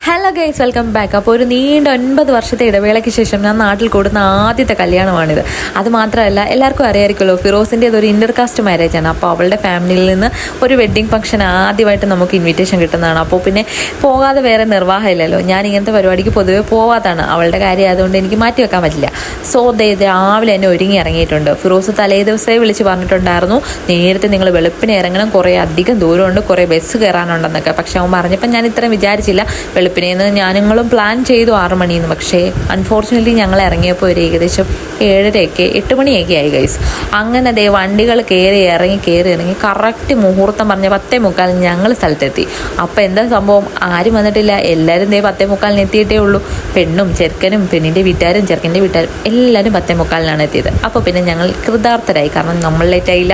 Hello guys, welcome back. അപ്പോൾ ഒരു നീണ്ട 9 വർഷത്തെ ഇടവേളയ്ക്ക് ശേഷം ഞാൻ നാട്ടിൽ കൂടുന്ന ആദ്യത്തെ കല്യാണമാണിത്. അത് മാത്രമല്ല, എല്ലാവർക്കും അറിയാമായിരിക്കുമല്ലോ, ഫിറോസിൻ്റെ അതൊരു ഇൻ്റർകാസ്റ്റ് മാരേജ് ആണ്. അപ്പോൾ അവളുടെ ഫാമിലിയിൽ നിന്ന് ഒരു വെഡ്ഡിങ് ഫംഗ്ഷൻ ആദ്യമായിട്ട് നമുക്ക് ഇൻവിറ്റേഷൻ കിട്ടുന്നതാണ്. അപ്പോൾ പിന്നെ പോകാതെ വേറെ നിർവാഹമില്ലല്ലോ. ഞാൻ ഇങ്ങനത്തെ പരിപാടിക്ക് പൊതുവെ പോവാതാണ്. അവളുടെ കാര്യം ആയതുകൊണ്ട് എനിക്ക് മാറ്റി വെക്കാൻ പറ്റില്ല. സോ രാവിലെ തന്നെ ഒരുങ്ങി ഇറങ്ങിയിട്ടുണ്ട്. ഫിറോസ് തലേ ദിവസമേ വിളിച്ച് പറഞ്ഞിട്ടുണ്ടായിരുന്നു, നേരത്തെ നിങ്ങൾ വെളുപ്പിനെ ഇറങ്ങണം, കുറേ അധികം ദൂരമുണ്ട്, കുറേ ബസ് കയറാനുണ്ടെന്നൊക്കെ. പക്ഷെ അവൻ പറഞ്ഞപ്പോൾ ഞാൻ ഇത്രയും വിചാരിച്ചില്ല. വെളുപ്പിനേന്ന് ഞാനുങ്ങളും പ്ലാൻ ചെയ്തു 6 മണിന്ന്. പക്ഷേ അൺഫോർച്ചുനേറ്റ്ലി ഞങ്ങൾ ഇറങ്ങിയപ്പോൾ ഒരു ഏകദേശം 7:30 8 മണിയൊക്കെ ആയി ഗൈസ്. അങ്ങനെ വണ്ടികൾ കയറി ഇറങ്ങി കറക്റ്റ് മുഹൂർത്തം പറഞ്ഞ 10:45 ഞങ്ങൾ സ്ഥലത്തെത്തി. അപ്പോൾ എന്താ സംഭവം, ആരും വന്നിട്ടില്ല. എല്ലാവരും 10:45 എത്തിയിട്ടേ ഉള്ളൂ. പെണ്ണും ചെറുക്കനും, പെണ്ണിൻ്റെ വീട്ടുകാരും ചെറുക്കൻ്റെ വീട്ടുകാരും എല്ലാവരും 10:45 എത്തിയത്. അപ്പോൾ പിന്നെ ഞങ്ങൾ കൃതാർത്ഥരായി, കാരണം നമ്മൾ ലേറ്റായില്ല.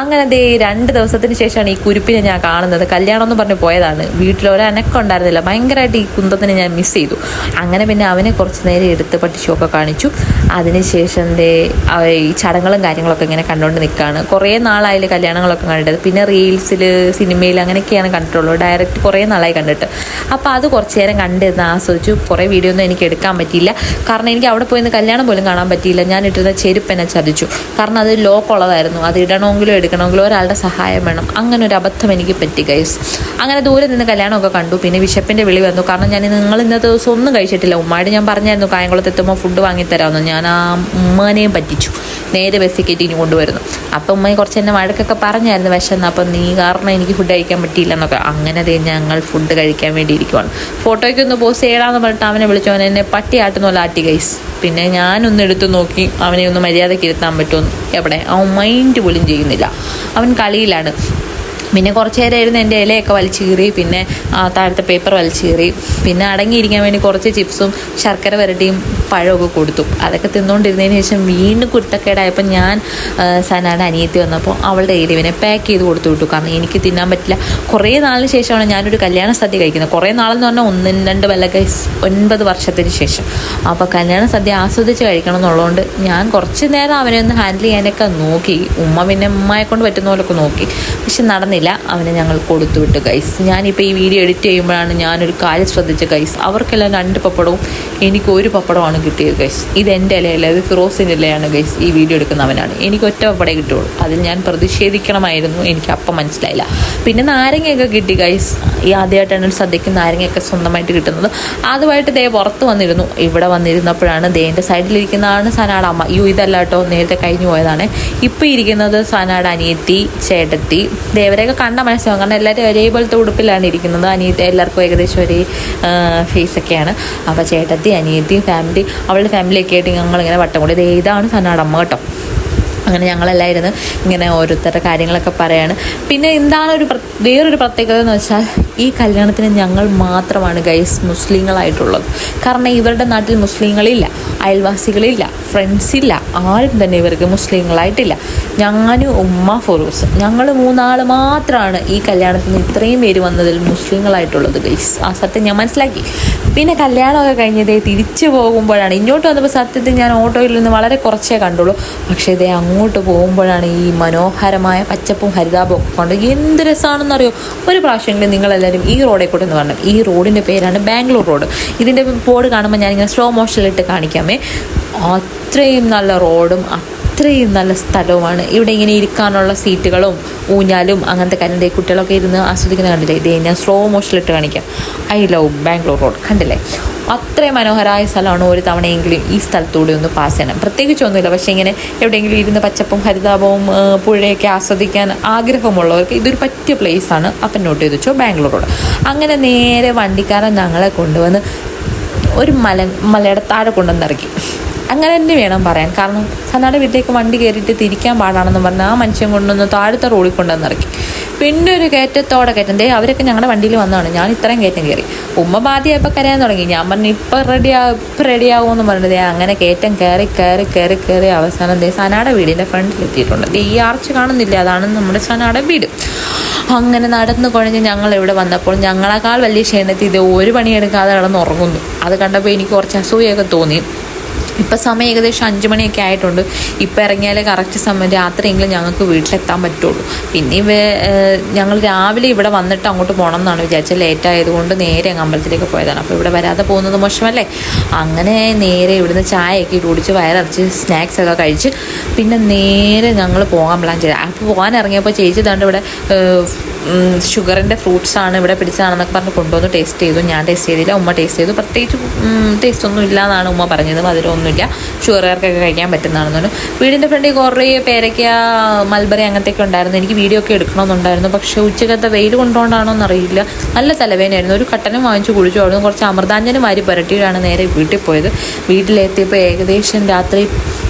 അങ്ങനെ 2 ദിവസത്തിന് ശേഷമാണ് ഈ കുരുപ്പിനെ ഞാൻ കാണുന്നത്. കല്യാണം എന്ന് പറഞ്ഞ് പോയതാണ്. വീട്ടിലൊരനക്കം ഉണ്ടായിരുന്നില്ല. ഭയങ്കരമായിട്ട് ഈ കുന്തത്തിനെ ഞാൻ മിസ് ചെയ്തു. അങ്ങനെ പിന്നെ അവനെ കുറച്ച് നേരം എടുത്ത് പട്ടിഷൊക്കെ കാണിച്ചു. അതിനുശേഷം ഈ ചടങ്ങുകളും കാര്യങ്ങളൊക്കെ ഇങ്ങനെ കണ്ടുകൊണ്ട് നിൽക്കുകയാണ്. കുറേ നാളായാലും കല്യാണങ്ങളൊക്കെ കണ്ടിട്ട്, പിന്നെ റീൽസിൽ, സിനിമയിൽ അങ്ങനെയൊക്കെയാണ് കണ്ടിട്ടുള്ളൂ. ഡയറക്റ്റ് കുറേ നാളായി കണ്ടിട്ട്. അപ്പോൾ അത് കുറച്ച് നേരം കണ്ടിരുന്ന് ആസ്വദിച്ചു. കുറേ വീഡിയോ ഒന്നും എനിക്ക് എടുക്കാൻ പറ്റിയില്ല, കാരണം എനിക്ക് അവിടെ പോയി കല്യാണം പോലും കാണാൻ പറ്റിയില്ല. ഞാൻ ഇട്ടിരുന്ന ചെരുപ്പ് എന്നെ ചതിച്ചു, കാരണം അത് ലോക്കുള്ളതായിരുന്നു. അത് ഇടണമെങ്കിലും എടുക്കണമെങ്കിലും ഒരാളുടെ സഹായം വേണം. അങ്ങനെ ഒരു അബദ്ധം എനിക്ക് പറ്റി ഗൈസ്. അങ്ങനെ ദൂരെ നിന്ന് കല്യാണമൊക്കെ കണ്ടു. പിന്നെ വിശപ്പിൻ്റെ വിളി വന്നു, കാരണം ഞാൻ നിങ്ങൾ ഇന്നത്തെ ദിവസം ഒന്നും കഴിച്ചിട്ടില്ല. ഉമ്മായിട്ട് ഞാൻ പറഞ്ഞായിരുന്നു കായംകുളത്ത് എത്തുമ്പോൾ ഫുഡ് വാങ്ങിത്തരാമെന്ന്. ഞാൻ ആ ഉമ്മനെയും പറ്റിച്ചു. നേരെ ബസ്സിൽ കയറ്റി ഇനി കൊണ്ടുവരുന്നു. അപ്പം ഉമ്മയെ കുറച്ച് എന്നെ വഴക്കൊക്കെ പറഞ്ഞായിരുന്നു, വിശന്ന്, അപ്പം നീ കാരണം എനിക്ക് ഫുഡ് കഴിക്കാൻ പറ്റിയില്ല എന്നൊക്കെ. അങ്ങനെ ഞങ്ങൾ ഫുഡ് കഴിക്കാൻ വേണ്ടി ഇരിക്കുവാണ്. ഫോട്ടോയ്ക്കൊന്ന് പോസ്റ്റ് ചെയ്യണമെന്ന് പറഞ്ഞിട്ട് അവനെ വിളിച്ചു. അവൻ എന്നെ പട്ടിയാട്ടുന്നല്ല ആട്ടി ഗൈസ്. പിന്നെ ഞാനൊന്ന് എടുത്തു നോക്കി അവനെ ഒന്ന് മര്യാദയ്ക്ക് ഇരുത്താൻ പറ്റുമെന്ന്. എവിടെ, അവൻ മൈൻഡ് പോലും ചെയ്യുന്നില്ല, അവൻ കളിയിലാണ്. പിന്നെ കുറച്ച് നേരമായിരുന്നു എൻ്റെ ഇലയൊക്കെ വലിച്ചു കീറി, പിന്നെ താഴത്തെ പേപ്പർ വലിച്ചു കീറി. പിന്നെ അടങ്ങിയിരിക്കാൻ വേണ്ടി കുറച്ച് ചിപ്സും ശർക്കര വരട്ടിയും പഴമൊക്കെ കൊടുത്തു. അതൊക്കെ തിന്നുകൊണ്ടിരുന്നതിന് ശേഷം വീണ്ടും കുരുത്തക്കേടായപ്പോൾ ഞാൻ സനാടെ അനിയത്തി വന്നപ്പോൾ അവളുടെ കയ്യിൽ ഇവനെ പാക്ക് ചെയ്ത് കൊടുത്തു വിട്ടു, കാരണം എനിക്ക് തിന്നാൻ പറ്റില്ല. കുറേ നാളിന് ശേഷമാണ് ഞാനൊരു കല്യാണ സദ്യ കഴിക്കുന്നത്. കുറേ നാളെന്ന് പറഞ്ഞാൽ 1 2 9 വർഷത്തിന് ശേഷം. അപ്പോൾ കല്യാണ സദ്യ ആസ്വദിച്ച് കഴിക്കണം എന്നുള്ളതുകൊണ്ട് ഞാൻ കുറച്ച് നേരം അവനെ ഒന്ന് ഹാൻഡിൽ ചെയ്യാനൊക്കെ നോക്കി. ഉമ്മ പിന്നെ ഉമ്മയെ കൊണ്ട് പറ്റുന്ന പോലൊക്കെ നോക്കി, പക്ഷെ നടന്നില്ല. അവനെ ഞങ്ങൾ കൊടുത്തു വിട്ടു ഗൈസ്. ഞാനിപ്പോൾ ഈ വീഡിയോ എഡിറ്റ് ചെയ്യുമ്പോഴാണ് ഞാനൊരു കാര്യം ശ്രദ്ധിച്ച ഗൈസ്. അവർക്കെല്ലാം 2 പപ്പടവും എനിക്ക് 1 പപ്പടമാണ് കിട്ടിയത് ഗൈസ്. ഇത് എൻ്റെ ഇലയല്ല, ഇത് ഫിറോസിൻ്റെ ഇലയാണ് ഗൈസ്. ഈ വീഡിയോ എടുക്കുന്നവനാണ്. എനിക്ക് 1 പപ്പടേ കിട്ടുള്ളൂ. അതിൽ ഞാൻ പ്രതിഷേധിക്കണമായിരുന്നു, എനിക്ക് അപ്പം മനസ്സിലായില്ല. പിന്നെ നാരങ്ങയൊക്കെ കിട്ടി ഗൈസ്. ഈ ആദ്യമായിട്ടാണ് ഒരു സദ്യക്ക് നാരങ്ങയൊക്കെ സ്വന്തമായിട്ട് കിട്ടുന്നത്. അതുമായിട്ട് പുറത്ത് വന്നിരുന്നു. ഇവിടെ വന്നിരുന്നപ്പോഴാണ് എൻ്റെ സൈഡിലിരിക്കുന്നതാണ് സനാട് അമ്മ. ഇതല്ല കേട്ടോ, നേരത്തെ കഴിഞ്ഞു പോയതാണ്. ഇപ്പോൾ ഇരിക്കുന്നത് സനാട് അനിയത്തി, ചേട്ടത്തി. ഇവരെയൊക്കെ കണ്ട മനസ്സിലാവും, കാരണം എല്ലാവരും ഒരേപോലത്തെ ഉടുപ്പിലാണ് ഇരിക്കുന്നത്. അനിയത്തി എല്ലാവർക്കും ഏകദേശം ഒരേ ഫേസൊക്കെയാണ്. അപ്പോൾ ചേട്ടത്തി, അനിയത്തി, ഫാമിലി, അവളുടെ ഫാമിലിയൊക്കെ ആയിട്ട് ഞങ്ങളിങ്ങനെ വട്ടം കൂടി. ഇതാണ് സനാടമ്മ കേട്ടോ. അങ്ങനെ ഞങ്ങളെല്ലാം ഇരുന്ന് ഇങ്ങനെ ഓരോരുത്തരുടെ കാര്യങ്ങളൊക്കെ പറയാണ്. പിന്നെ എന്താണ് വേറൊരു പ്രത്യേകത എന്ന് വെച്ചാൽ, ഈ കല്യാണത്തിന് ഞങ്ങൾ മാത്രമാണ് ഗൈസ് മുസ്ലിങ്ങളായിട്ടുള്ളത്. കാരണം ഇവരുടെ നാട്ടിൽ മുസ്ലിങ്ങളില്ല, അയൽവാസികളില്ല, ഫ്രണ്ട്സില്ല, ആരും തന്നെ ഇവർക്ക് മുസ്ലിങ്ങളായിട്ടില്ല. ഞാനും ഉമ്മ, ഫിറോസ്, ഞങ്ങൾ 3 ആൾ മാത്രമാണ് ഈ കല്യാണത്തിന് ഇത്രയും പേര് വന്നതിൽ മുസ്ലിങ്ങളായിട്ടുള്ളത് ഗൈസ്. ആ സത്യം ഞാൻ മനസ്സിലാക്കി. പിന്നെ കല്യാണമൊക്കെ കഴിഞ്ഞതേ തിരിച്ചു പോകുമ്പോഴാണ്, ഇങ്ങോട്ട് വന്നപ്പോൾ സത്യത്തിൽ ഞാൻ ഓട്ടോയിൽ നിന്ന് വളരെ കുറച്ചേ കണ്ടുള്ളൂ. പക്ഷേ അങ്ങോട്ട് പോകുമ്പോഴാണ് ഈ മനോഹരമായ പച്ചപ്പും ഹരിതാപവും ഒക്കെ കൊണ്ട് എന്ത് രസമാണെന്നറിയോ. ഒരു പ്രാവശ്യമെങ്കിലും നിങ്ങളെല്ലാവരും ഈ റോഡിൽ കൂടെ എന്ന് പറഞ്ഞു. ഈ റോഡിൻ്റെ പേരാണ് ബാംഗ്ലൂർ റോഡ്. ഇതിൻ്റെ ബോർഡ് കാണുമ്പോൾ ഞാനിങ്ങനെ സ്ലോ മോഷനിലിട്ട് കാണിക്കാമേ. അത്രയും നല്ല റോഡും അത്രയും നല്ല സ്ഥലവുമാണ്. ഇവിടെ ഇങ്ങനെ ഇരിക്കാനുള്ള സീറ്റുകളും ഊഞ്ഞാലും അങ്ങനത്തെ കാര്യങ്ങൾ കുട്ടികളൊക്കെ ഇരുന്ന് ആസ്വദിക്കുന്ന കണ്ടില്ലേ. ഞാൻ സ്ലോ മോഷനിലിട്ട് കാണിക്കാം. I love Bangalore road. കണ്ടില്ലേ, അത്രയും മനോഹരമായ സ്ഥലമാണ്. ഒരു തവണയെങ്കിലും ഈ സ്ഥലത്തൂടെ ഒന്ന് പാസ് ചെയ്യണം. പ്രത്യേകിച്ചൊന്നുമില്ല, പക്ഷേ ഇങ്ങനെ എവിടെയെങ്കിലും ഇരുന്ന് പച്ചപ്പും ഹരിതാപവും പുഴയൊക്കെ ആസ്വദിക്കാൻ ആഗ്രഹമുള്ളവർക്ക് ഇതൊരു പറ്റിയ പ്ലേസാണ്. അപ്പം നോട്ട് ചെയ്ത് വെച്ചോ, ബാംഗ്ലൂർ റോഡ്. അങ്ങനെ നേരെ വണ്ടിക്കാരൻ ഞങ്ങളെ കൊണ്ടുവന്ന് ഒരു മലയുടെ താഴെ കൊണ്ടുവന്നിറക്കി. അങ്ങനെ തന്നെ വേണം പറയാൻ, കാരണം സനാടെ വീട്ടിലേക്ക് വണ്ടി കയറിയിട്ട് തിരിക്കാൻ പാടാണെന്ന് പറഞ്ഞാൽ ആ മനുഷ്യൻ കൊണ്ടുവന്ന് താഴത്തെ റോഡിൽ കൊണ്ടുവന്നിറക്കി. പിന്നെ ഒരു കയറ്റത്തോടെ കയറ്റം. അവരൊക്കെ ഞങ്ങളുടെ വണ്ടിയിൽ വന്നതാണ്. ഞാൻ ഇത്രയും കയറ്റം കയറി. ഉമ്മ ബാധ്യമായപ്പോൾ കരയാൻ തുടങ്ങി. ഞാൻ പറഞ്ഞു ഇപ്പം റെഡിയാവുമെന്ന് പറഞ്ഞത്. അങ്ങനെ കയറ്റം കയറി അവസാനം സനാടെ വീടിൻ്റെ ഫ്രണ്ടിലെത്തിയിട്ടുണ്ട്. ഈ ആർച്ച് കാണുന്നില്ല, അതാണ് നമ്മുടെ സനാടെ വീട്. അങ്ങനെ നടന്നു കുഴഞ്ഞ് ഞങ്ങൾ ഇവിടെ വന്നപ്പോൾ ഞങ്ങളെക്കാൾ വലിയ ക്ഷീണത്തിൽ 1 പണിയെടുക്കാതെ കിടന്നുറങ്ങുന്നു. അത് കണ്ടപ്പോൾ എനിക്ക് കുറച്ച് അസൂയൊക്കെ തോന്നി. ഇപ്പം സമയം ഏകദേശം 5 മണിയൊക്കെ ആയിട്ടുണ്ട്. ഇപ്പം ഇറങ്ങിയാലേ കറക്റ്റ് സമയം രാത്രിയെങ്കിലും ഞങ്ങൾക്ക് വീട്ടിലെത്താൻ പറ്റുള്ളൂ. പിന്നെ ഞങ്ങൾ രാവിലെ ഇവിടെ വന്നിട്ട് അങ്ങോട്ട് പോകണം എന്നാണ് വിചാരിച്ചത്. ലേറ്റ് ആയതുകൊണ്ട് നേരെ അങ്ങ് അമ്പലത്തിലേക്ക് പോയതാണ്. അപ്പോൾ ഇവിടെ വരാതെ പോകുന്നത് മോശമല്ലേ. അങ്ങനെ നേരെ ഇവിടുന്ന് ചായയൊക്കെ കുടിച്ച് വയറടച്ച് സ്നാക്സ് ഒക്കെ കഴിച്ച് പിന്നെ നേരെ ഞങ്ങൾ പോകാൻ പ്ലാൻ ചെയ്തത്. അപ്പോൾ പോകാൻ ഇറങ്ങിയപ്പോൾ ചേച്ചി ദാണ്ട് ഇവിടെ ഷുഗറിൻ്റെ ഫ്രൂട്ട്സാണ് ഇവിടെ പിടിച്ചതാണെന്നൊക്കെ പറഞ്ഞ് കൊണ്ടുവന്ന് ടേസ്റ്റ് ചെയ്തു. ഞാൻ ടേസ്റ്റ് ചെയ്തില്ല, ഉമ്മ ടേസ്റ്റ് ചെയ്തു. പ്രത്യേകിച്ച് ടേസ്റ്റ് ഒന്നും ഇല്ല എന്നാണ് ഉമ്മ പറഞ്ഞത്. മധുരമൊന്നുമില്ല, ഷുഗറുകാർക്കൊക്കെ കഴിക്കാൻ പറ്റുന്നതാണെന്നു. വീടിൻ്റെ ഫ്രണ്ടിൽ കുറേ പേരയ്ക്ക, മൽബറി അങ്ങനത്തെയൊക്കെ ഉണ്ടായിരുന്നു. എനിക്ക് വീഡിയോ ഒക്കെ എടുക്കണമെന്നുണ്ടായിരുന്നു. പക്ഷേ ഉച്ചക്കത്തെ വെയിൽ കൊണ്ടുകൊണ്ടാണോ എന്നറിയില്ല, നല്ല തലവേദനയായിരുന്നു. ഒരു കട്ടനും വാങ്ങിച്ച് കുടിച്ചു. അവിടെ നിന്ന് കുറച്ച് അമൃതാഞ്ജനം വാരി പുരട്ടിയിട്ടാണ് നേരെ വീട്ടിൽ പോയത്. വീട്ടിലെത്തിയപ്പോൾ ഏകദേശം രാത്രി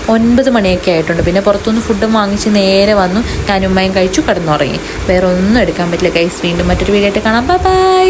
9 മണിയൊക്കെ ആയിട്ടുണ്ട്. പിന്നെ പുറത്തുനിന്ന് ഫുഡും വാങ്ങിച്ച് നേരെ വന്നു. ഞാനും ഉമ്മയും കഴിച്ചു, കിടന്നുറങ്ങി. വേറെ ഒന്നും എടുക്കാൻ പറ്റില്ല ഗൈസ്. വീണ്ടും മറ്റൊരു വീഡിയോ ആയിട്ട് കാണാം. ബൈ.